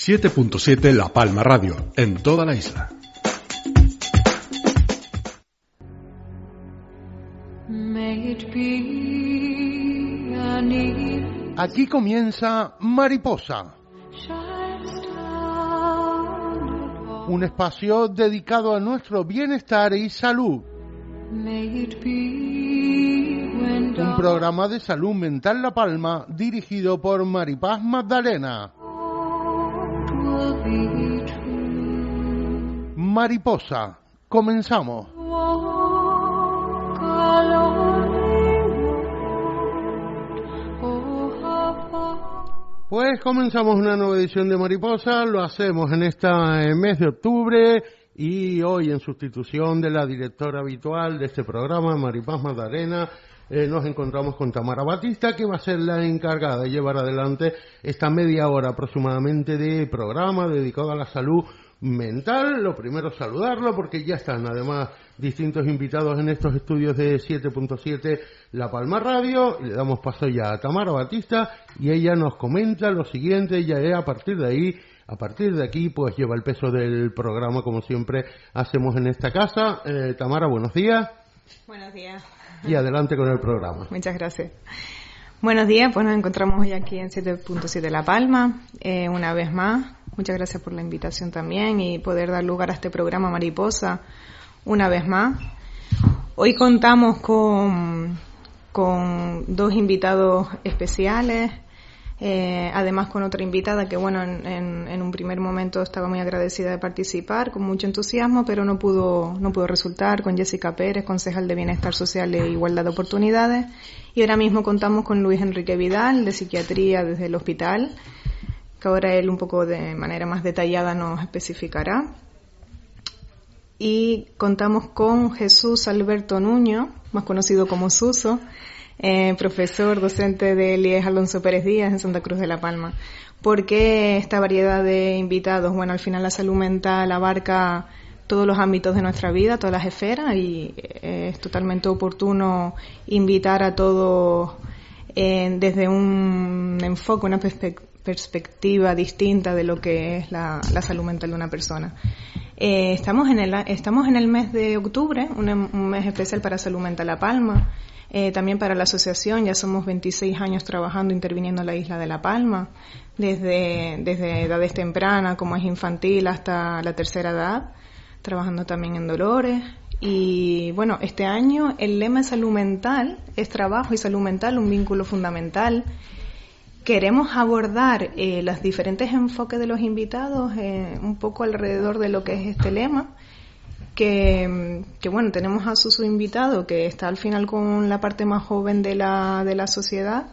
7.7 La Palma Radio, en toda la isla. Aquí comienza Mariposa, un espacio dedicado a nuestro bienestar y salud. Un programa de salud mental La Palma dirigido por Maripaz Magdalena. Mariposa, comenzamos. Pues comenzamos una nueva edición de Mariposa, lo hacemos en este mes de octubre y hoy en sustitución de la directora habitual de este programa, Maripaz Magdalena, nos encontramos con Tamara Batista, que va a ser la encargada de llevar adelante esta media hora aproximadamente de programa dedicado a la salud mental. Lo primero es saludarlo porque ya están además distintos invitados en estos estudios de 7.7 La Palma Radio. Le damos paso ya a Tamara Batista y ella nos comenta lo siguiente. Ella a partir de aquí pues lleva el peso del programa como siempre hacemos en esta casa. Tamara, buenos días. Buenos días. Y adelante con el programa. Muchas gracias. Buenos días, pues nos encontramos hoy aquí en 7.7 La Palma, una vez más. Muchas gracias por la invitación también y poder dar lugar a este programa Mariposa una vez más. Hoy contamos con dos invitados especiales, además con otra invitada que bueno, en un primer momento estaba muy agradecida de participar, con mucho entusiasmo, pero no pudo resultar, con Jessica Pérez, concejal de Bienestar Social e Igualdad de Oportunidades. Y ahora mismo contamos con Luis Enrique Vidal, de Psiquiatría desde el hospital, que ahora él un poco de manera más detallada nos especificará. Y contamos con Jesús Alberto Nuño, más conocido como Suso, profesor docente de IES Alonso Pérez Díaz en Santa Cruz de La Palma. ¿Por qué esta variedad de invitados? Bueno, al final la salud mental abarca todos los ámbitos de nuestra vida, todas las esferas, y es totalmente oportuno invitar a todos desde un enfoque, una perspectiva distinta de lo que es la salud mental de una persona. Estamos en el mes de octubre, un mes especial para Salud Mental La Palma, también para la asociación. Ya somos 26 años trabajando, interviniendo en la isla de La Palma, desde edades tempranas, como es infantil, hasta la tercera edad, trabajando también en dolores. Y bueno, este año el lema de salud mental es trabajo y salud mental, un vínculo fundamental. Queremos abordar los diferentes enfoques de los invitados un poco alrededor de lo que es este lema, que bueno, tenemos a su invitado que está al final con la parte más joven de la sociedad,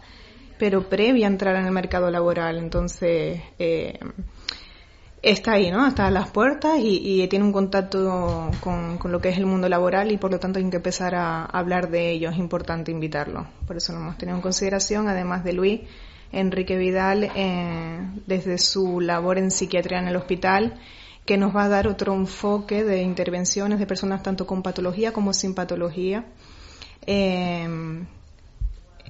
pero previa a entrar en el mercado laboral. Entonces está ahí, ¿no? Está a las puertas y tiene un contacto con lo que es el mundo laboral, y por lo tanto hay que empezar a hablar de ello. Es importante invitarlo, por eso lo hemos tenido en consideración, además de Luis Enrique Vidal, desde su labor en psiquiatría en el hospital, que nos va a dar otro enfoque de intervenciones de personas tanto con patología como sin patología, en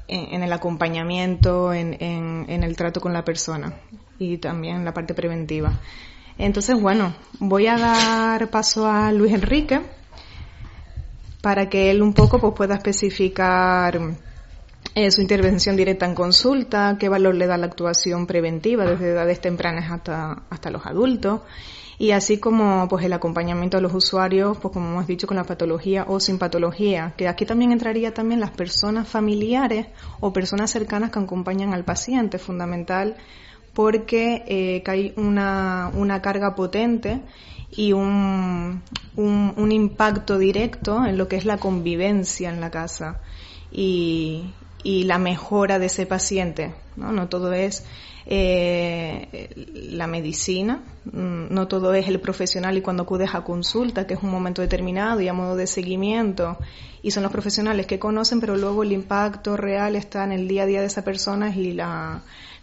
el acompañamiento, en el trato con la persona y también en la parte preventiva. Entonces, bueno, voy a dar paso a Luis Enrique para que él un poco pues pueda especificar su intervención directa en consulta, qué valor le da la actuación preventiva desde edades tempranas hasta los adultos, y así como pues el acompañamiento a los usuarios, pues como hemos dicho, con la patología o sin patología, que aquí también entraría también las personas familiares o personas cercanas que acompañan al paciente, fundamental, porque que hay una carga potente y un impacto directo en lo que es la convivencia en la casa y la mejora de ese paciente, ¿no? No todo es la medicina, no todo es el profesional y cuando acudes a consulta, que es un momento determinado y a modo de seguimiento, y son los profesionales que conocen, pero luego el impacto real está en el día a día de esa persona y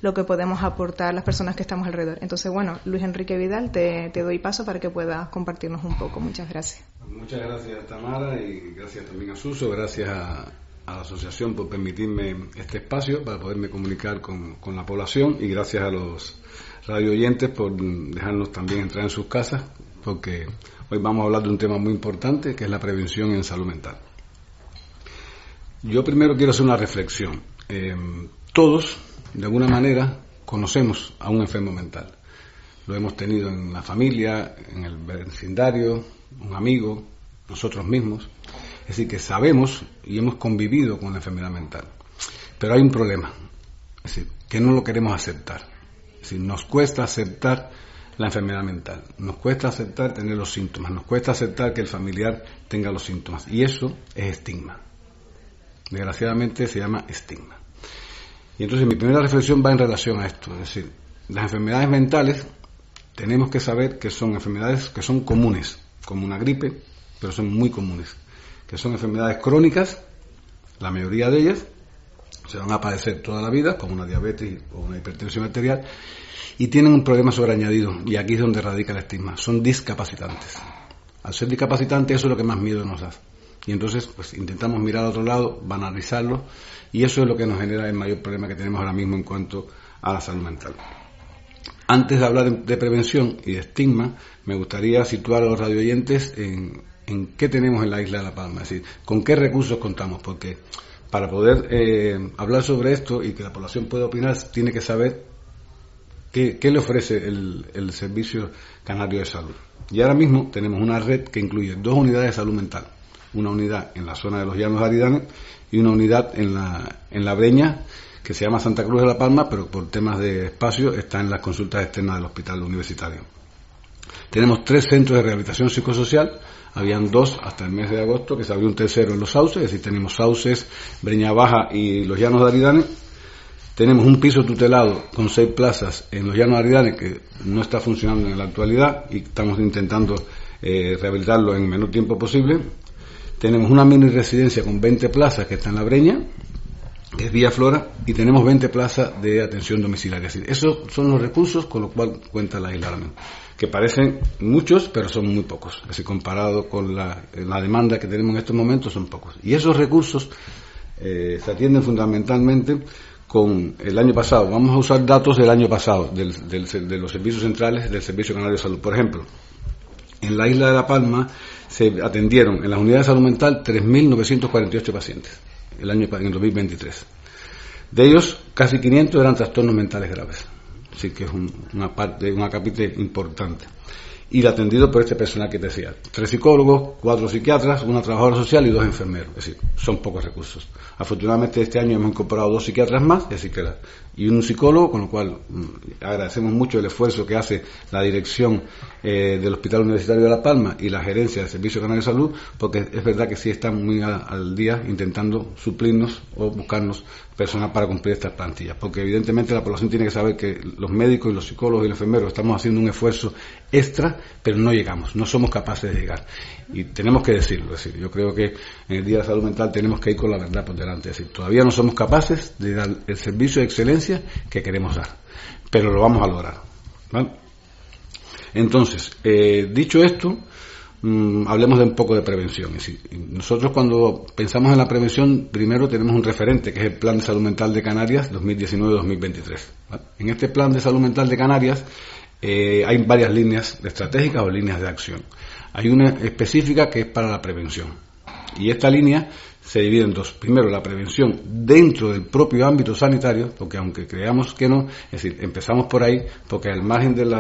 lo que podemos aportar las personas que estamos alrededor. Entonces, bueno, Luis Enrique Vidal, te doy paso para que puedas compartirnos un poco. Muchas gracias. Muchas gracias, Tamara, y gracias también a Suso, gracias a la asociación por permitirme este espacio para poderme comunicar con la población, y gracias a los radio oyentes por dejarnos también entrar en sus casas, porque hoy vamos a hablar de un tema muy importante, que es la prevención en salud mental. Yo primero quiero hacer una reflexión. Todos, de alguna manera, conocemos a un enfermo mental. Lo hemos tenido en la familia, en el vecindario, un amigo, nosotros mismos. Es decir, que sabemos y hemos convivido con la enfermedad mental. Pero hay un problema, es decir, que no lo queremos aceptar. Es decir, nos cuesta aceptar la enfermedad mental, nos cuesta aceptar tener los síntomas, nos cuesta aceptar que el familiar tenga los síntomas. Y eso es estigma. Desgraciadamente se llama estigma. Y entonces mi primera reflexión va en relación a esto. Es decir, las enfermedades mentales tenemos que saber que son enfermedades que son comunes, como una gripe, pero son muy comunes. Que son enfermedades crónicas, la mayoría de ellas se van a padecer toda la vida, como una diabetes o una hipertensión arterial, y tienen un problema sobreañadido, y aquí es donde radica el estigma: son discapacitantes. Al ser discapacitantes, eso es lo que más miedo nos da. Y entonces pues intentamos mirar a otro lado, banalizarlo, y eso es lo que nos genera el mayor problema que tenemos ahora mismo en cuanto a la salud mental. Antes de hablar de prevención y de estigma, me gustaría situar a los radioyentes en qué tenemos en la isla de La Palma, es decir, con qué recursos contamos, porque para poder hablar sobre esto y que la población pueda opinar, tiene que saber qué le ofrece el Servicio Canario de Salud. Y ahora mismo tenemos una red que incluye 2 unidades de salud mental, una unidad en la zona de los Llanos Aridanes y una unidad en la Breña, que se llama Santa Cruz de La Palma, pero por temas de espacio está en las consultas externas del hospital universitario. Tenemos 3 centros de rehabilitación psicosocial. Habían 2 hasta el mes de agosto, que se abrió un tercero en Los Sauces, es decir, tenemos Sauces, Breña Baja y Los Llanos de Aridanes. Tenemos un piso tutelado con 6 plazas en Los Llanos de Aridanes, que no está funcionando en la actualidad y estamos intentando rehabilitarlo en el menor tiempo posible. Tenemos una mini residencia con 20 plazas que está en la Breña, que es Villa Flora, y tenemos 20 plazas de atención domiciliaria. Es decir, esos son los recursos con los cuales cuenta la isla ahora mismo, que parecen muchos, pero son muy pocos. Es decir, comparado con la demanda que tenemos en estos momentos, son pocos. Y esos recursos se atienden fundamentalmente con el año pasado. Vamos a usar datos del año pasado, de los servicios centrales del Servicio Canario de Salud. Por ejemplo, en la isla de La Palma se atendieron en las unidades de salud mental 3.948 pacientes en el 2023. De ellos, casi 500 eran trastornos mentales graves. Así que es una capítulo importante. Y atendido por este personal que te decía: 3 psicólogos, 4 psiquiatras, una trabajadora social y 2 enfermeros. Es decir, son pocos recursos. Afortunadamente este año hemos incorporado 2 psiquiatras más, es decir, y un psicólogo, con lo cual agradecemos mucho el esfuerzo que hace la dirección del Hospital Universitario de La Palma y la gerencia del Servicio Canario de Salud, porque es verdad que sí están muy al día intentando suplirnos o buscarnos personal para cumplir estas plantillas, porque evidentemente la población tiene que saber que los médicos y los psicólogos y los enfermeros estamos haciendo un esfuerzo extra, pero no llegamos, no somos capaces de llegar, y tenemos que decirlo. Es decir, yo creo que en el Día de Salud Mental tenemos que ir con la verdad por delante. Es decir, todavía no somos capaces de dar el servicio de excelencia que queremos dar, pero lo vamos a lograr, ¿vale? Entonces, dicho esto, hablemos de un poco de prevención. Es decir, nosotros cuando pensamos en la prevención, primero tenemos un referente, que es el Plan de Salud Mental de Canarias 2019-2023. ¿Vale? En este Plan de Salud Mental de Canarias hay varias líneas estratégicas o líneas de acción. Hay una específica que es para la prevención, y esta línea se divide en 2. Primero, la prevención dentro del propio ámbito sanitario, porque aunque creamos que no, es decir, empezamos por ahí, porque al margen del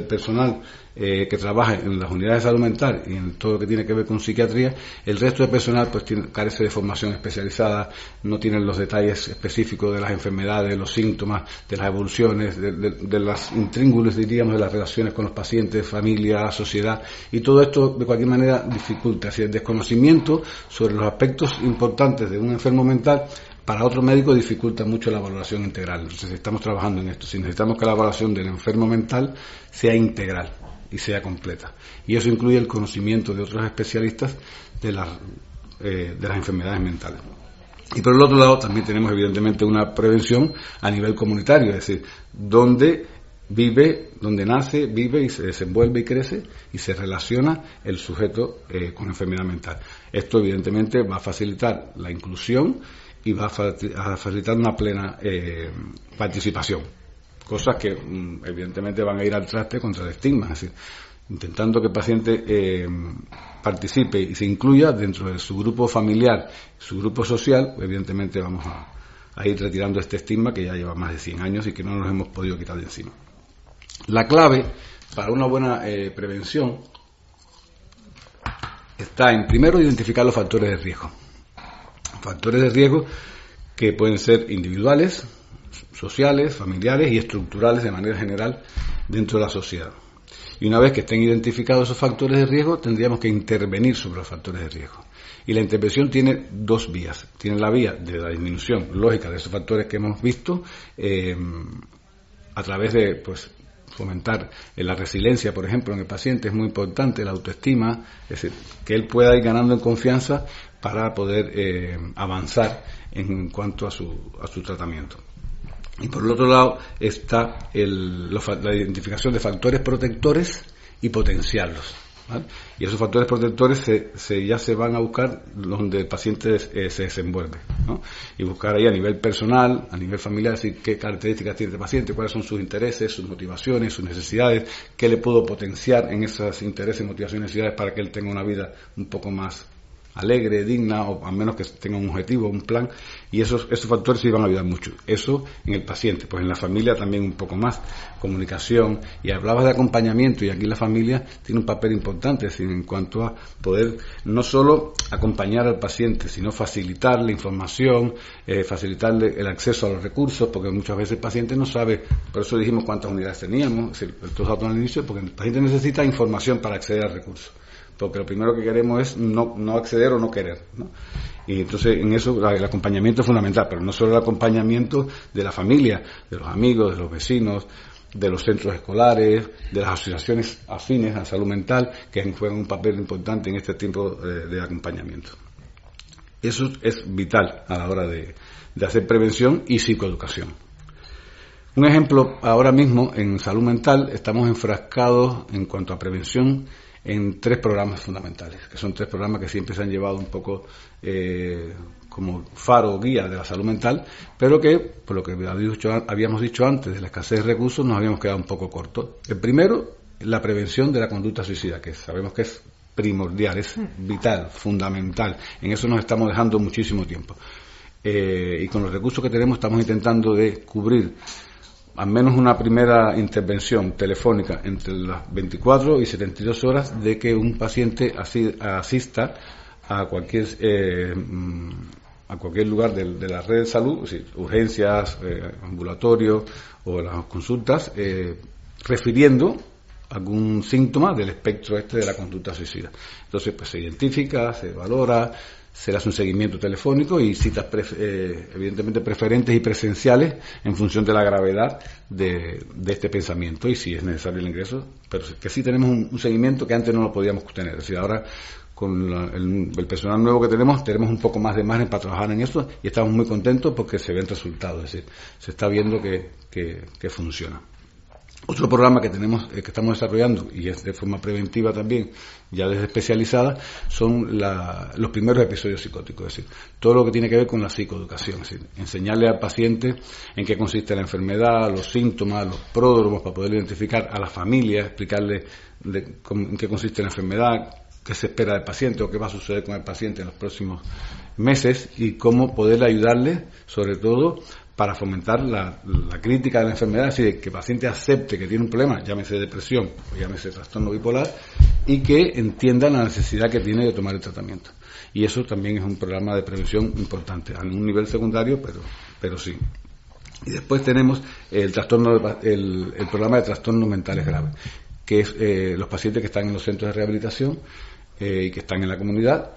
personal que trabaja en las unidades de salud mental y en todo lo que tiene que ver con psiquiatría, el resto de personal pues carece de formación especializada, no tienen los detalles específicos de las enfermedades, los síntomas, de las evoluciones, de las intríngulis, diríamos, de las relaciones con los pacientes, familia, sociedad, y todo esto de cualquier manera dificulta. Así, el desconocimiento sobre los aspectos importantes de un enfermo mental para otro médico dificulta mucho la valoración integral. Entonces estamos trabajando en esto. Si necesitamos que la valoración del enfermo mental sea integral y sea completa, y eso incluye el conocimiento de otros especialistas de las enfermedades mentales. Y por el otro lado también tenemos evidentemente una prevención a nivel comunitario, es decir, donde nace, vive y se desenvuelve y crece y se relaciona el sujeto con enfermedad mental. Esto evidentemente va a facilitar la inclusión y va a facilitar una plena participación, cosas que evidentemente van a ir al traste contra el estigma, es decir, intentando que el paciente participe y se incluya dentro de su grupo familiar, su grupo social. Evidentemente vamos a ir retirando este estigma que ya lleva más de 100 años y que no nos hemos podido quitar de encima. La clave para una buena prevención está en, primero, identificar los factores de riesgo. Factores de riesgo que pueden ser individuales, sociales, familiares y estructurales de manera general dentro de la sociedad. Y una vez que estén identificados esos factores de riesgo, tendríamos que intervenir sobre los factores de riesgo. Y la intervención tiene dos vías. Tiene la vía de la disminución lógica de esos factores que hemos visto, a través de fomentar la resiliencia, por ejemplo, en el paciente. Es muy importante la autoestima, es decir, que él pueda ir ganando en confianza para poder avanzar en cuanto a su tratamiento. Y por el otro lado está la identificación de factores protectores y potenciarlos, ¿vale? Y esos factores protectores ya se van a buscar donde el paciente se desenvuelve, ¿no? Y buscar ahí a nivel personal, a nivel familiar, decir qué características tiene el paciente, cuáles son sus intereses, sus motivaciones, sus necesidades, qué le puedo potenciar en esos intereses, motivaciones y necesidades para que él tenga una vida un poco más alegre, digna, o al menos que tenga un objetivo, un plan. Y esos factores sí van a ayudar mucho. Eso en el paciente, pues en la familia también un poco más, comunicación. Y hablabas de acompañamiento, y aquí la familia tiene un papel importante, es decir, en cuanto a poder no solo acompañar al paciente, sino facilitarle información, facilitarle el acceso a los recursos, porque muchas veces el paciente no sabe. Por eso dijimos cuántas unidades teníamos, es decir, estos datos al inicio, porque el paciente necesita información para acceder al recurso. Porque lo primero que queremos es no acceder o no querer, ¿no? Y entonces en eso el acompañamiento es fundamental, pero no solo el acompañamiento de la familia, de los amigos, de los vecinos, de los centros escolares, de las asociaciones afines a la salud mental, que juegan un papel importante en este tipo de acompañamiento. Eso es vital a la hora de hacer prevención y psicoeducación. Un ejemplo, ahora mismo en salud mental estamos enfrascados en cuanto a prevención en 3 programas fundamentales, que son 3 programas que siempre se han llevado un poco como faro o guía de la salud mental, pero que, por lo que habíamos dicho antes de la escasez de recursos, nos habíamos quedado un poco cortos. El primero, la prevención de la conducta suicida, que sabemos que es primordial, es vital, fundamental. En eso nos estamos dejando muchísimo tiempo. Y con los recursos que tenemos estamos intentando de cubrir al menos una primera intervención telefónica entre las 24 y 72 horas de que un paciente asista a cualquier lugar de la red de salud, es decir, urgencias, ambulatorios o las consultas, refiriendo algún síntoma del espectro de la conducta suicida. Entonces, pues se identifica, se valora, se le hace un seguimiento telefónico y citas evidentemente preferentes y presenciales en función de la gravedad de este pensamiento y si es necesario el ingreso, pero que sí tenemos un seguimiento que antes no lo podíamos tener. Es decir, ahora con el personal nuevo que tenemos un poco más de margen para trabajar en eso y estamos muy contentos porque se ven resultados, es decir, se está viendo que funciona. Otro programa que tenemos, que estamos desarrollando, y es de forma preventiva también, ya desde especializada, son los primeros episodios psicóticos, es decir, todo lo que tiene que ver con la psicoeducación, es decir, enseñarle al paciente en qué consiste la enfermedad, los síntomas, los pródromos, para poder identificar a la familia, explicarle en qué consiste la enfermedad, qué se espera del paciente o qué va a suceder con el paciente en los próximos meses y cómo poder ayudarle, sobre todo, para fomentar la crítica de la enfermedad, es decir, que el paciente acepte que tiene un problema, llámese depresión o llámese trastorno bipolar, y que entienda la necesidad que tiene de tomar el tratamiento. Y eso también es un programa de prevención importante, a un nivel secundario, pero sí. Y después tenemos el programa de trastornos mentales graves, que es los pacientes que están en los centros de rehabilitación y que están en la comunidad,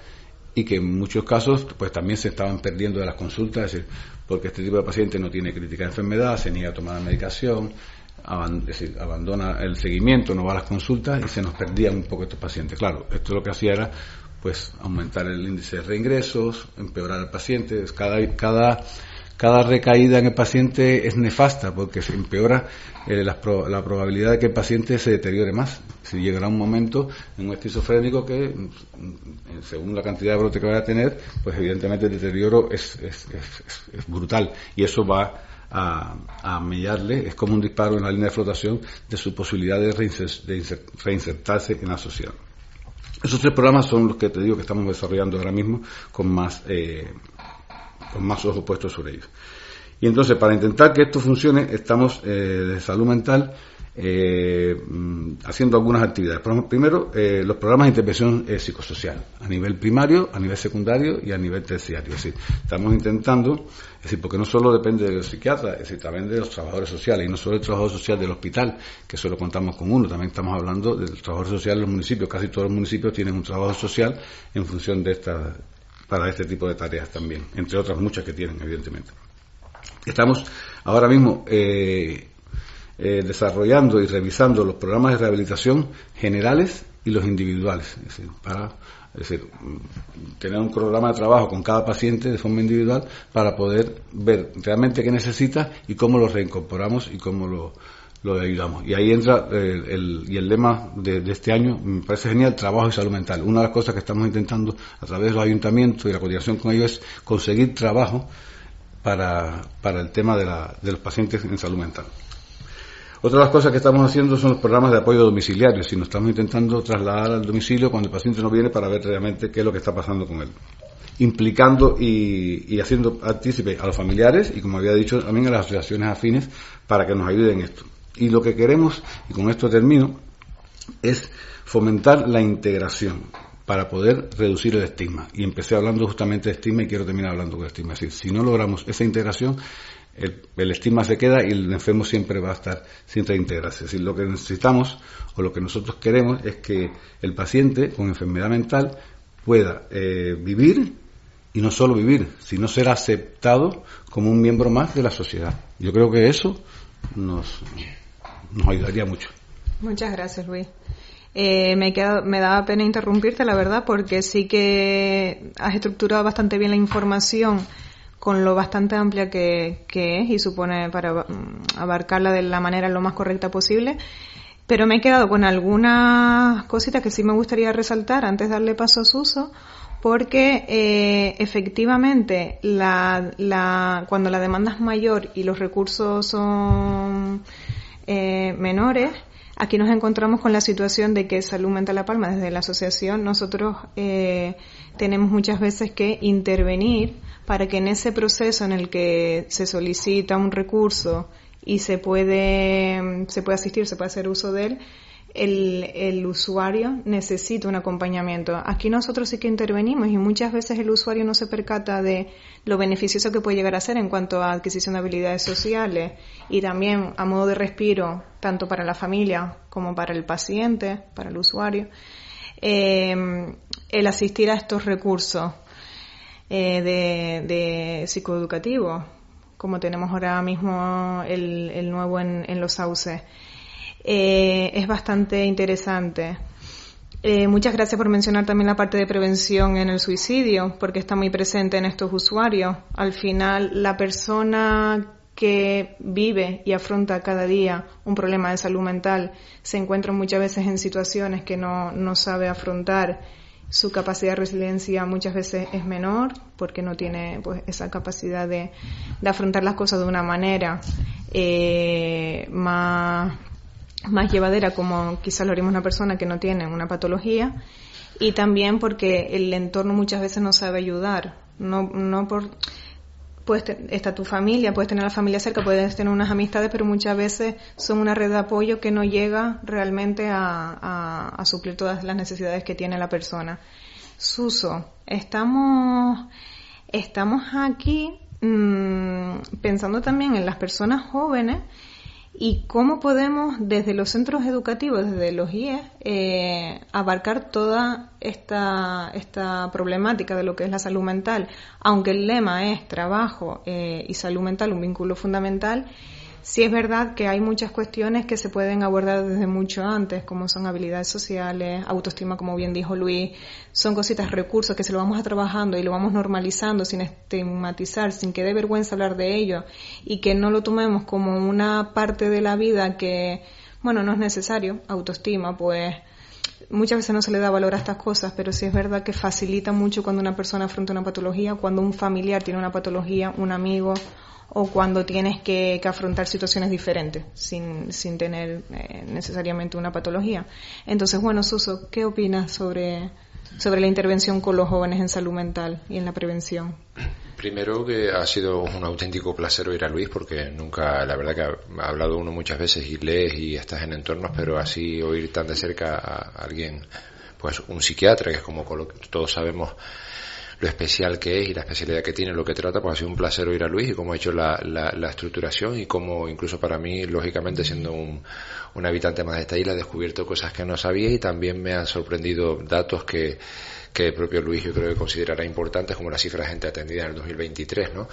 y que en muchos casos pues también se estaban perdiendo de las consultas, es decir, porque este tipo de paciente no tiene crítica de enfermedad, se niega a tomar la medicación, abandona el seguimiento, no va a las consultas y se nos perdían un poco estos pacientes. Claro, esto lo que hacía era pues aumentar el índice de reingresos, empeorar al paciente. Cada recaída en el paciente es nefasta porque se empeora la probabilidad de que el paciente se deteriore más. Si llegará un momento en un esquizofrénico que, según la cantidad de brote que vaya a tener, pues evidentemente el deterioro es brutal y eso va a mellarle, es como un disparo en la línea de flotación de su posibilidad de reinsertarse en la sociedad. Esos 3 programas son los que te digo que estamos desarrollando ahora mismo con más ojos puestos sobre ellos. Y entonces, para intentar que esto funcione, estamos de salud mental haciendo algunas actividades. Primero, los programas de intervención psicosocial, a nivel primario, a nivel secundario y a nivel terciario. Es decir, estamos intentando, porque no solo depende de los psiquiatras, es decir, también de los trabajadores sociales, y no solo el trabajador social del hospital, que solo contamos con uno, también estamos hablando del trabajador social de los municipios. Casi todos los municipios tienen un trabajo social en función de para este tipo de tareas también, entre otras muchas que tienen, evidentemente. Estamos ahora mismo desarrollando y revisando los programas de rehabilitación generales y los individuales, es decir, tener un programa de trabajo con cada paciente de forma individual para poder ver realmente qué necesita y cómo lo reincorporamos y cómo lo ayudamos. Y ahí entra el lema de este año, me parece genial, trabajo y salud mental. Una de las cosas que estamos intentando a través de los ayuntamientos y la coordinación con ellos es conseguir trabajo para el tema de los pacientes en salud mental. Otra de las cosas que estamos haciendo son los programas de apoyo domiciliario, si nos estamos intentando trasladar al domicilio cuando el paciente no viene para ver realmente qué es lo que está pasando con él, implicando y haciendo partícipe a los familiares y, como había dicho, también a las asociaciones afines para que nos ayuden en esto. Y lo que queremos, y con esto termino, es fomentar la integración para poder reducir el estigma. Y empecé hablando justamente de estigma y quiero terminar hablando de estigma. Es decir, si no logramos esa integración, el estigma se queda y el enfermo siempre va a estar sin reintegrarse. Es decir, lo que necesitamos o lo que nosotros queremos es que el paciente con enfermedad mental pueda vivir, y no solo vivir, sino ser aceptado como un miembro más de la sociedad. Yo creo que eso nos ayudaría mucho. Muchas gracias, Luis. Me daba pena interrumpirte, la verdad, porque sí que has estructurado bastante bien la información con lo bastante amplia que es y supone para abarcarla de la manera lo más correcta posible. Pero me he quedado con algunas cositas que sí me gustaría resaltar antes de darle paso a Suso, porque efectivamente cuando la demanda es mayor y los recursos son menores, aquí nos encontramos con la situación de que Salud Mental La Palma, desde la asociación, nosotros tenemos muchas veces que intervenir para que en ese proceso en el que se solicita un recurso y se puede asistir, se puede hacer uso de él, el usuario necesita un acompañamiento. Aquí nosotros sí que intervenimos y muchas veces el usuario no se percata de lo beneficioso que puede llegar a ser en cuanto a adquisición de habilidades sociales y también a modo de respiro, tanto para la familia como para el paciente, para el usuario, el asistir a estos recursos de psicoeducativo, como tenemos ahora mismo el nuevo en los sauces. Es bastante interesante. Muchas gracias por mencionar también la parte de prevención en el suicidio, porque está muy presente en estos usuarios. Al final, la persona que vive y afronta cada día un problema de salud mental se encuentra muchas veces en situaciones que no sabe afrontar. Su capacidad de resiliencia muchas veces es menor porque no tiene pues esa capacidad de afrontar las cosas de una manera más llevadera, como quizás lo haríamos una persona que no tiene una patología, y también porque el entorno muchas veces no sabe ayudar. Está tu familia, puedes tener a la familia cerca, puedes tener unas amistades, pero muchas veces son una red de apoyo que no llega realmente a suplir todas las necesidades que tiene la persona. Suso, estamos aquí pensando también en las personas jóvenes y cómo podemos desde los centros educativos, desde los IES, abarcar toda esta problemática de lo que es la salud mental. Aunque el lema es trabajo y salud mental, un vínculo fundamental, sí es verdad que hay muchas cuestiones que se pueden abordar desde mucho antes, como son habilidades sociales, autoestima, como bien dijo Luis, son cositas, recursos que se lo vamos a trabajando y lo vamos normalizando sin estigmatizar, sin que dé vergüenza hablar de ello y que no lo tomemos como una parte de la vida que, bueno, no es necesario. Autoestima, pues muchas veces no se le da valor a estas cosas, pero sí es verdad que facilita mucho cuando una persona afronta una patología, cuando un familiar tiene una patología, un amigo o cuando tienes que afrontar situaciones diferentes sin tener necesariamente una patología. Entonces, bueno, Suso, ¿qué opinas sobre la intervención con los jóvenes en salud mental y en la prevención? Primero, que ha sido un auténtico placer oír a Luis, porque nunca, la verdad que ha hablado uno muchas veces y lees y estás en entornos, pero así oír tan de cerca a alguien, pues un psiquiatra, que es como todos sabemos lo especial que es y la especialidad que tiene, lo que trata, pues ha sido un placer oír a Luis y cómo ha hecho la estructuración, y cómo incluso para mí, lógicamente, siendo un habitante más de esta isla, he descubierto cosas que no sabía, y también me han sorprendido datos que el propio Luis yo creo que considerará importantes, como la cifra de gente atendida en el 2023, ¿no?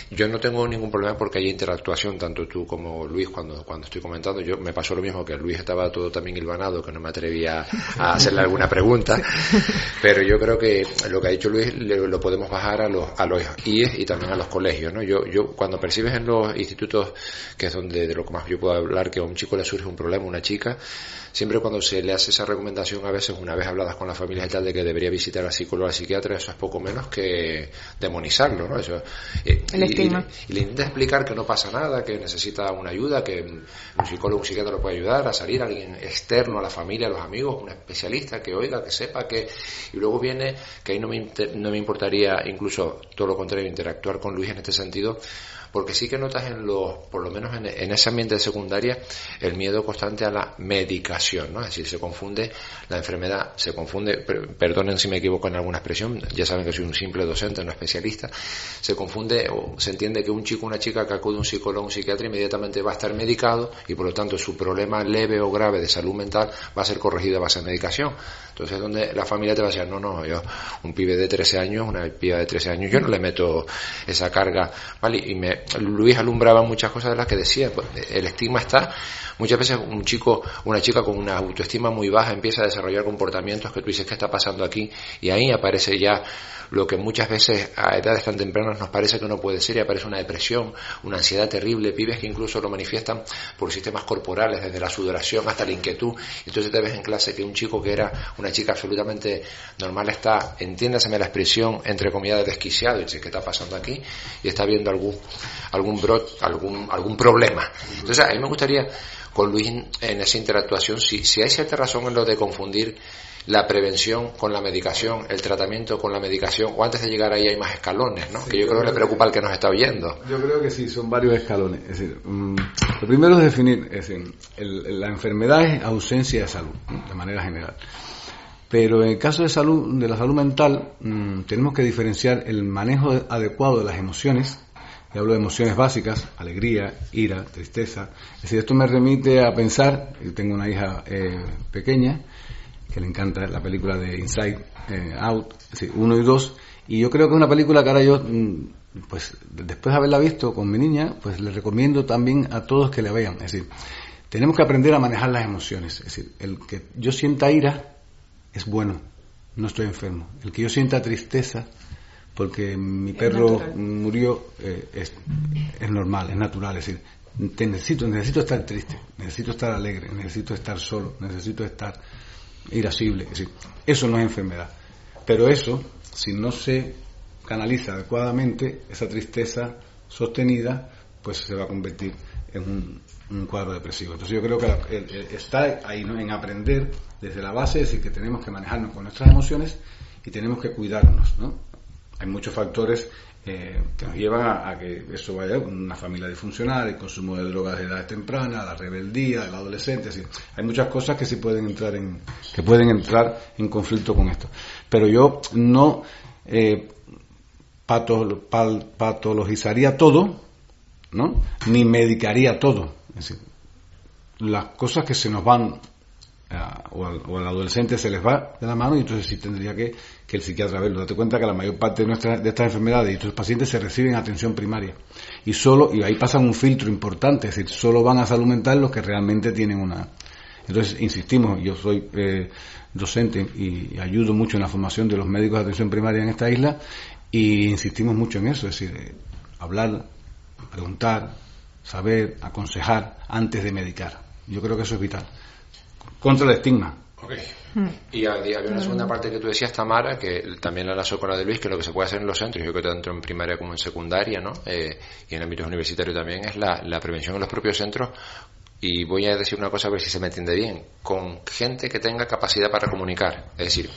Yo no tengo ningún problema porque hay interactuación, tanto tú como Luis, cuando estoy comentando. Yo me pasó lo mismo, que Luis estaba todo también hilvanado, que no me atrevía a hacerle alguna pregunta, pero yo creo que lo que ha dicho Luis lo podemos bajar a los IES y también a los colegios, ¿no? Yo cuando percibes en los institutos, que es donde de lo que más yo puedo hablar, que a un chico le surge un problema, una chica, siempre cuando se le hace esa recomendación, a veces una vez habladas con las familias y tal, de que debería visitar al psicólogo o al psiquiatra, eso es poco menos que demonizarlo, ¿no? Eso, el estigma. Y le intenta explicar que no pasa nada, que necesita una ayuda, que un psicólogo o un psiquiatra lo puede ayudar a salir, alguien externo a la familia, a los amigos, un especialista que oiga, que sepa, y luego viene, que ahí no me importaría, incluso todo lo contrario, interactuar con Luis en este sentido, porque sí que notas por lo menos en ese ambiente de secundaria, el miedo constante a la medicación, ¿no? Es decir, se confunde la enfermedad, perdonen si me equivoco en alguna expresión, ya saben que soy un simple docente, no especialista, se confunde o se entiende que un chico o una chica que acude a un psicólogo o un psiquiatra inmediatamente va a estar medicado, y por lo tanto su problema leve o grave de salud mental va a ser corregido a base de medicación. Entonces, donde la familia te va a decir, no, yo, un pibe de 13 años, una piba de 13 años, yo no le meto esa carga, ¿vale? Y Luis alumbraba muchas cosas de las que decía. Pues, el estigma está, muchas veces un chico, una chica con una autoestima muy baja empieza a desarrollar comportamientos que tú dices, ¿qué está pasando aquí? Y ahí aparece ya lo que muchas veces a edades tan tempranas nos parece que no puede ser, y aparece una depresión, una ansiedad terrible, pibes que incluso lo manifiestan por sistemas corporales, desde la sudoración hasta la inquietud. Entonces te ves en clase que un chico que era una chica absolutamente normal está, entiéndaseme la expresión, entre comillas, desquiciado, y dice, ¿qué está pasando aquí? Y está viendo algún problema. Entonces a mí me gustaría con Luis en esa interactuación, si hay cierta razón en lo de confundir la prevención con la medicación, el tratamiento con la medicación, o antes de llegar ahí hay más escalones, ¿no? Sí, que yo creo que le preocupa al que nos está oyendo. Yo creo que sí, son varios escalones. Es decir, lo primero es definir, es decir, la enfermedad es ausencia de salud, ¿no? De manera general. Pero en el caso de la salud mental, tenemos que diferenciar el manejo adecuado de las emociones. Y hablo de emociones básicas, alegría, ira, tristeza. Es decir, esto me remite a pensar, yo tengo una hija pequeña, que le encanta la película de Inside Out, es decir, 1 y 2, y yo creo que es una película que ahora yo, pues después de haberla visto con mi niña, pues le recomiendo también a todos que la vean. Es decir, tenemos que aprender a manejar las emociones. Es decir, el que yo sienta ira es bueno, no estoy enfermo. El que yo sienta tristeza porque mi perro murió es normal, es natural. Es decir, necesito estar triste, necesito estar alegre, necesito estar solo, necesito estar irascible. Es decir, eso no es enfermedad, pero eso, si no se canaliza adecuadamente, esa tristeza sostenida, pues se va a convertir en un cuadro depresivo. Entonces yo creo que está ahí, ¿no?, en aprender desde la base, es decir, que tenemos que manejarnos con nuestras emociones y tenemos que cuidarnos, ¿no? Hay muchos factores que nos llevan a que eso vaya con una familia disfuncional, el consumo de drogas de edad temprana, la rebeldía, el adolescente. Así. Hay muchas cosas que sí pueden entrar en conflicto con esto. Pero yo no patologizaría todo, ¿no?, ni medicaría todo. Es decir, las cosas que se nos van o al adolescente se les va de la mano, y entonces sí tendría que el psiquiatra verlo. Date cuenta que la mayor parte de estas enfermedades y estos pacientes se reciben atención primaria, y ahí pasan un filtro importante, es decir, solo van a salud mental los que realmente tienen una. Entonces insistimos, yo soy docente y ayudo mucho en la formación de los médicos de atención primaria en esta isla, y insistimos mucho en eso, es decir, hablar, preguntar, saber, aconsejar antes de medicar. Yo creo que eso es vital. Contra el estigma. Okay. Y había una segunda parte que tú decías, Tamara, que también la enlazo con la de Luis, que lo que se puede hacer en los centros, yo creo que tanto en primaria como en secundaria, ¿no? Y en ámbitos universitarios también, es la prevención en los propios centros. Y voy a decir una cosa a ver si se me entiende bien, con gente que tenga capacidad para comunicar. Es decir,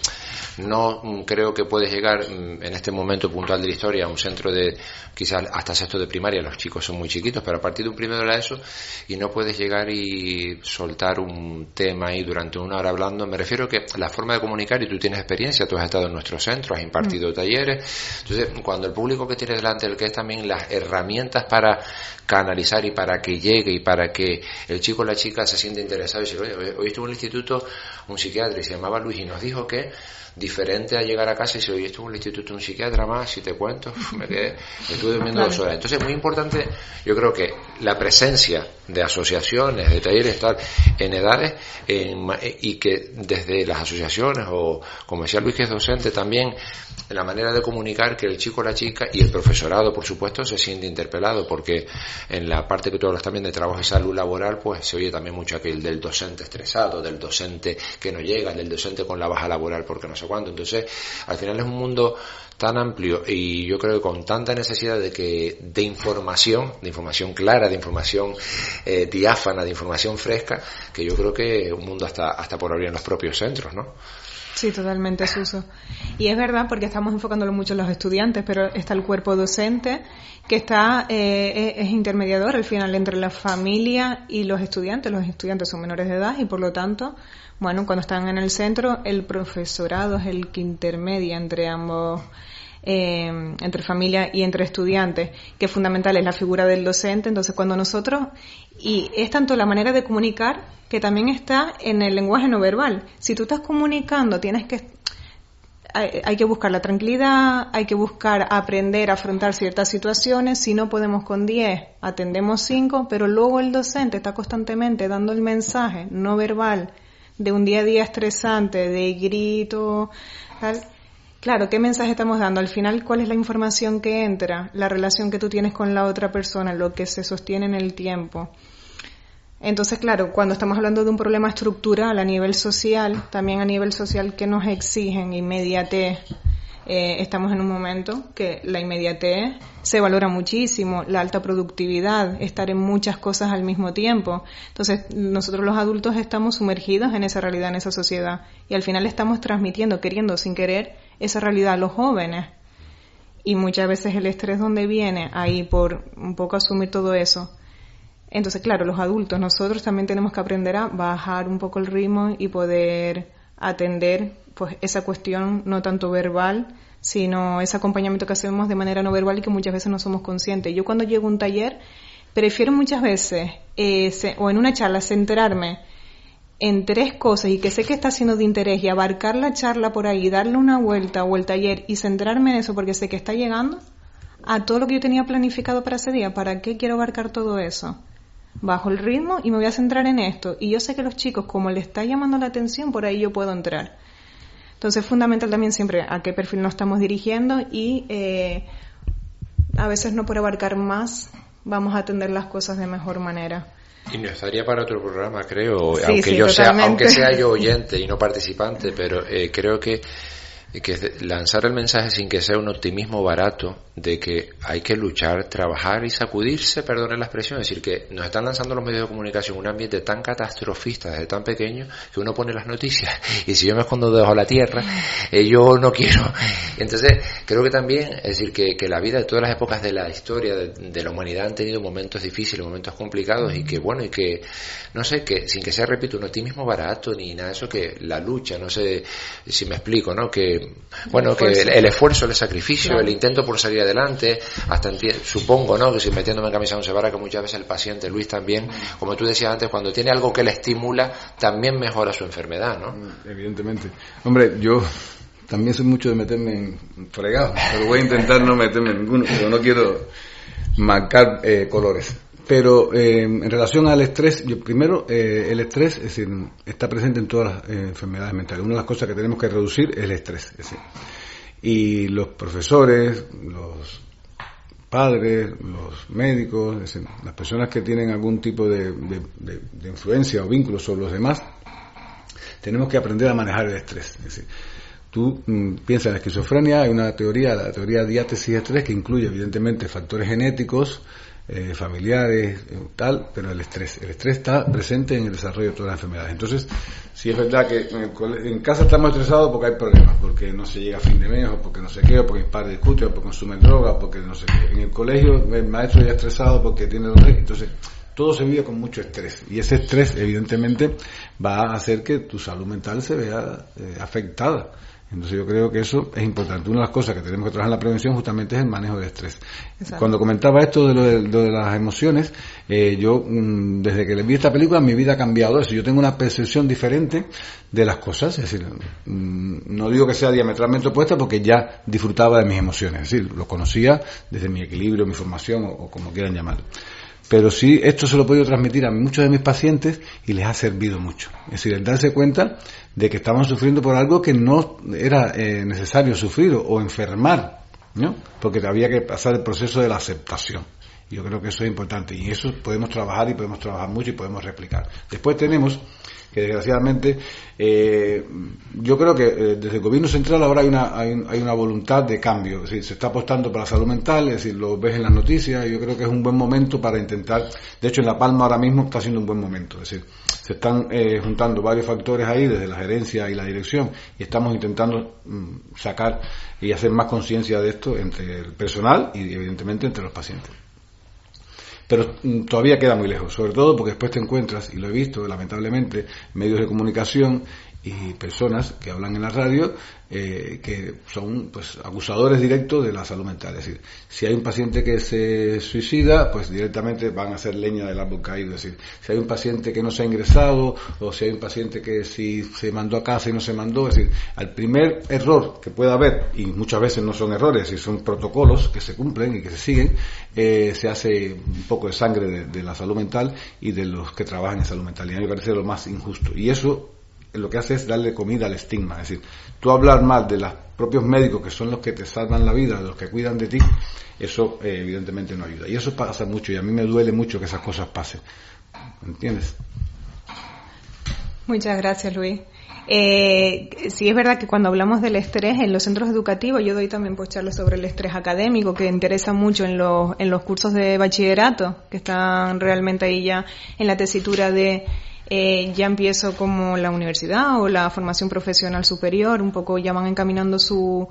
no creo que puedes llegar en este momento puntual de la historia a un centro de quizás hasta sexto de primaria, los chicos son muy chiquitos, pero a partir de un primero de la ESO, y no puedes llegar y soltar un tema ahí durante una hora hablando. Me refiero que la forma de comunicar, y tú tienes experiencia, tú has estado en nuestro centro, has impartido talleres, entonces cuando el público que tiene delante, el que es también las herramientas para canalizar y para que llegue y para que el chico o la chica se siente interesado y dice, oye, hoy estuvo en el instituto un psiquiatra y se llamaba Luis y nos dijo que diferente a llegar a casa y dice, oye, estuvo en el instituto un psiquiatra más, si te cuento, estuve durmiendo 2 horas. Entonces es muy importante, yo creo que la presencia de asociaciones, de talleres tal, en edades, y que desde las asociaciones, o como decía Luis que es docente también, la manera de comunicar, que el chico o la chica y el profesorado, por supuesto, se siente interpelado, porque en la parte que tú hablas también de trabajo y salud laboral, pues se oye también mucho aquel del docente estresado, del docente que no llega, del docente con la baja laboral porque no sé cuánto. Entonces, al final es un mundo tan amplio y yo creo que con tanta necesidad de información clara, de información diáfana, de información fresca, que yo creo que un mundo hasta por abrir en los propios centros, ¿no? Sí, totalmente, Suso. Y es verdad, porque estamos enfocándolo mucho en los estudiantes, pero está el cuerpo docente que es intermediador al final entre la familia y los estudiantes. Los estudiantes son menores de edad y por lo tanto, bueno, cuando están en el centro, el profesorado es el que intermedia entre ambos, entre familia y entre estudiantes, que fundamental es la figura del docente. Entonces cuando nosotros, y es tanto la manera de comunicar que también está en el lenguaje no verbal. Si tú estás comunicando, hay que buscar la tranquilidad, hay que buscar aprender a afrontar ciertas situaciones. Si no podemos con 10, atendemos 5, pero luego el docente está constantemente dando el mensaje no verbal de un día a día estresante, de grito, tal. Claro, ¿qué mensaje estamos dando? Al final, ¿cuál es la información que entra? La relación que tú tienes con la otra persona, lo que se sostiene en el tiempo. Entonces, claro, cuando estamos hablando de un problema estructural a nivel social, también a nivel social que nos exigen inmediatez, estamos en un momento que la inmediatez se valora muchísimo, la alta productividad, estar en muchas cosas al mismo tiempo. Entonces, nosotros los adultos estamos sumergidos en esa realidad, en esa sociedad, y al final estamos transmitiendo, queriendo, sin querer, esa realidad a los jóvenes. Y muchas veces el estrés donde viene ahí por un poco asumir todo eso. Entonces, claro, los adultos, nosotros también tenemos que aprender a bajar un poco el ritmo y poder atender pues esa cuestión no tanto verbal, sino ese acompañamiento que hacemos de manera no verbal y que muchas veces no somos conscientes. Yo cuando llego a un taller, prefiero muchas veces, o en una charla, centrarme en 3 cosas y que sé que está siendo de interés y abarcar la charla por ahí, darle una vuelta o el taller y centrarme en eso porque sé que está llegando a todo lo que yo tenía planificado para ese día. ¿Para qué quiero abarcar todo eso? Bajo el ritmo y me voy a centrar en esto. Y yo sé que los chicos, como les está llamando la atención, por ahí yo puedo entrar. Entonces es fundamental también siempre a qué perfil nos estamos dirigiendo y a veces no por abarcar más vamos a atender las cosas de mejor manera. Y no estaría para otro programa, creo, sí, aunque sea yo oyente y no participante, pero creo que lanzar el mensaje sin que sea un optimismo barato de que hay que luchar, trabajar y sacudirse, perdone la expresión, es decir, que nos están lanzando los medios de comunicación un ambiente tan catastrofista desde tan pequeño que uno pone las noticias y si yo me escondo debajo de la tierra, yo no quiero. Entonces, creo que también, es decir, que la vida de todas las épocas de la historia de la humanidad han tenido momentos difíciles, momentos complicados y que, bueno, y que, no sé, que sin que sea, repito, un optimismo barato ni nada de eso, que la lucha, no sé si me explico, ¿no? Que, bueno, que el esfuerzo, el sacrificio, claro, el intento por salir adelante, hasta supongo, ¿no? Que si metiéndome en camisa de once varas, que muchas veces el paciente, Luis también, como tú decías antes, cuando tiene algo que le estimula, también mejora su enfermedad, ¿no? Evidentemente. Hombre, yo también soy mucho de meterme en fregados, pero voy a intentar no meterme en ninguno, pero no quiero marcar colores. Pero en relación al estrés, primero, el estrés, es decir, está presente en todas las enfermedades mentales. Una de las cosas que tenemos que reducir es el estrés. Es decir, y los profesores, los padres, los médicos, es decir, las personas que tienen algún tipo de influencia o vínculo sobre los demás, tenemos que aprender a manejar el estrés. Es decir, tú piensas en la esquizofrenia, hay una teoría, la teoría de diátesis-estrés, que incluye evidentemente factores genéticos, familiares, tal, pero el estrés está presente en el desarrollo de todas las enfermedades. Entonces, sí es verdad que en casa estamos estresados porque hay problemas, porque no se llega a fin de mes, o porque no sé qué, o porque mis padres discuten, o porque consumen drogas, o porque no sé qué. En el colegio el maestro ya estresado porque tiene dolor, entonces todo se vive con mucho estrés, y ese estrés evidentemente va a hacer que tu salud mental se vea afectada. Entonces yo creo que eso es importante. Una de las cosas que tenemos que trabajar en la prevención justamente es el manejo del estrés. Exacto. Cuando comentaba esto de lo de las emociones, yo desde que vi esta película mi vida ha cambiado eso. Yo tengo una percepción diferente de las cosas, es decir, no digo que sea diametralmente opuesta porque ya disfrutaba de mis emociones, es decir, lo conocía desde mi equilibrio, mi formación o como quieran llamarlo. Pero sí, esto se lo he podido transmitir a muchos de mis pacientes y les ha servido mucho. Es decir, el darse cuenta de que estaban sufriendo por algo que no era necesario sufrir o enfermar, ¿no? Porque había que pasar el proceso de la aceptación. Yo creo que eso es importante y eso podemos trabajar y podemos trabajar mucho y podemos replicar. Después tenemos que desgraciadamente yo creo que desde el gobierno central ahora hay una voluntad de cambio, es decir, se está apostando por la salud mental, es decir, lo ves en las noticias y yo creo que es un buen momento para intentar, de hecho en La Palma ahora mismo está siendo un buen momento, es decir, se están juntando varios factores ahí desde la gerencia y la dirección y estamos intentando sacar y hacer más conciencia de esto entre el personal y evidentemente entre los pacientes. Pero todavía queda muy lejos, sobre todo porque después te encuentras, y lo he visto lamentablemente, medios de comunicación y personas que hablan en la radio que son pues acusadores directos de la salud mental. Es decir, si hay un paciente que se suicida, pues directamente van a hacer leña del árbol caído. Es decir, si hay un paciente que no se ha ingresado o si hay un paciente que si se mandó a casa y no se mandó, es decir, al primer error que pueda haber, y muchas veces no son errores, y son protocolos que se cumplen y que se siguen, se hace un poco de sangre de la salud mental y de los que trabajan en salud mental. Y a mí me parece lo más injusto. Y eso lo que hace es darle comida al estigma. Es decir, tú hablar mal de los propios médicos que son los que te salvan la vida, los que cuidan de ti, eso evidentemente no ayuda. Y eso pasa mucho y a mí me duele mucho que esas cosas pasen. ¿Entiendes? Muchas gracias, Luis. Sí es verdad que cuando hablamos del estrés en los centros educativos, yo doy también pues charlas sobre el estrés académico que interesa mucho en los cursos de bachillerato, que están realmente ahí ya en la tesitura de ya empiezo como la universidad o la formación profesional superior, un poco ya van encaminando su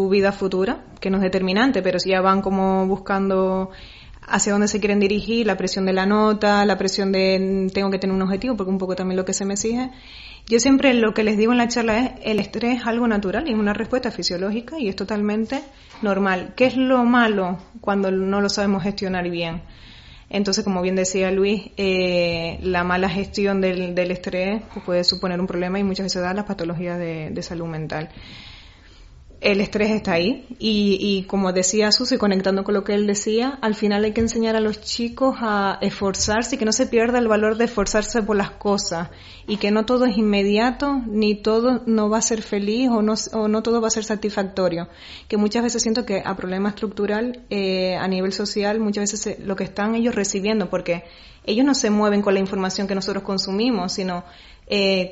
vida futura, que no es determinante, pero sí ya van como buscando hacia dónde se quieren dirigir, la presión de la nota, la presión de tengo que tener un objetivo, porque un poco también lo que se me exige. Yo siempre lo que les digo en la charla es el estrés es algo natural y es una respuesta fisiológica y es totalmente normal. ¿Qué es lo malo cuando no lo sabemos gestionar bien? Entonces, como bien decía Luis, la mala gestión del estrés puede suponer un problema y muchas veces da las patologías de salud mental. El estrés está ahí y como decía Susi, conectando con lo que él decía, al final hay que enseñar a los chicos a esforzarse y que no se pierda el valor de esforzarse por las cosas y que no todo es inmediato, ni todo no va a ser feliz o no todo va a ser satisfactorio. Que muchas veces siento que a problema estructural a nivel social, muchas veces lo que están ellos recibiendo, porque ellos no se mueven con la información que nosotros consumimos, sino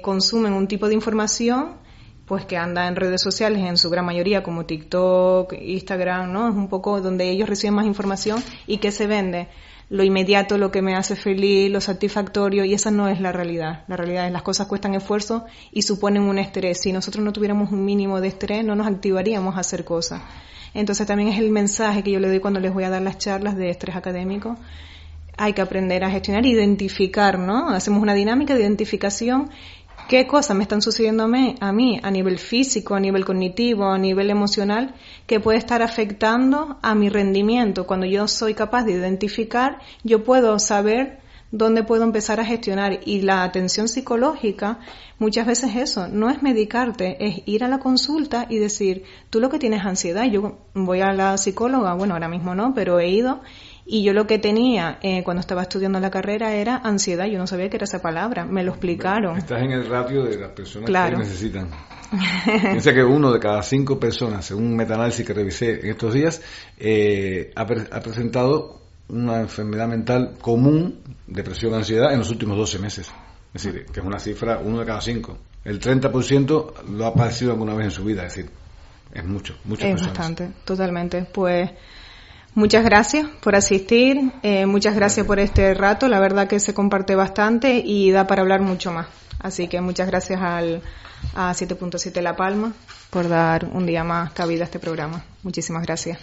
consumen un tipo de información pues que anda en redes sociales en su gran mayoría como TikTok, Instagram, ¿no? Es un poco donde ellos reciben más información y que se vende lo inmediato, lo que me hace feliz, lo satisfactorio, y esa no es la realidad. La realidad es las cosas cuestan esfuerzo y suponen un estrés. Si nosotros no tuviéramos un mínimo de estrés, no nos activaríamos a hacer cosas. Entonces también es el mensaje que yo le doy cuando les voy a dar las charlas de estrés académico. Hay que aprender a gestionar, identificar, ¿no? Hacemos una dinámica de identificación. ¿Qué cosas me están sucediendo a mí a nivel físico, a nivel cognitivo, a nivel emocional, que puede estar afectando a mi rendimiento? Cuando yo soy capaz de identificar, yo puedo saber dónde puedo empezar a gestionar. Y la atención psicológica, muchas veces eso, no es medicarte, es ir a la consulta y decir, tú lo que tienes es ansiedad. Yo voy a la psicóloga, bueno, ahora mismo no, pero he ido. Y yo lo que tenía cuando estaba estudiando la carrera era ansiedad. Yo no sabía que era esa palabra. Me lo explicaron. Estás en el ratio de las personas claro. que necesitan. Piensa que 1 de cada 5 personas, según un metaanálisis que revisé en estos días, ha presentado una enfermedad mental común, depresión, ansiedad, en los últimos 12 meses. Es decir, que es una cifra 1 de cada 5. El 30% lo ha padecido alguna vez en su vida, es decir, es muchas personas. Es bastante, totalmente. Pues muchas gracias por asistir, muchas gracias por este rato, la verdad que se comparte bastante y da para hablar mucho más. Así que muchas gracias a 7.7 La Palma por dar un día más cabida a este programa. Muchísimas gracias.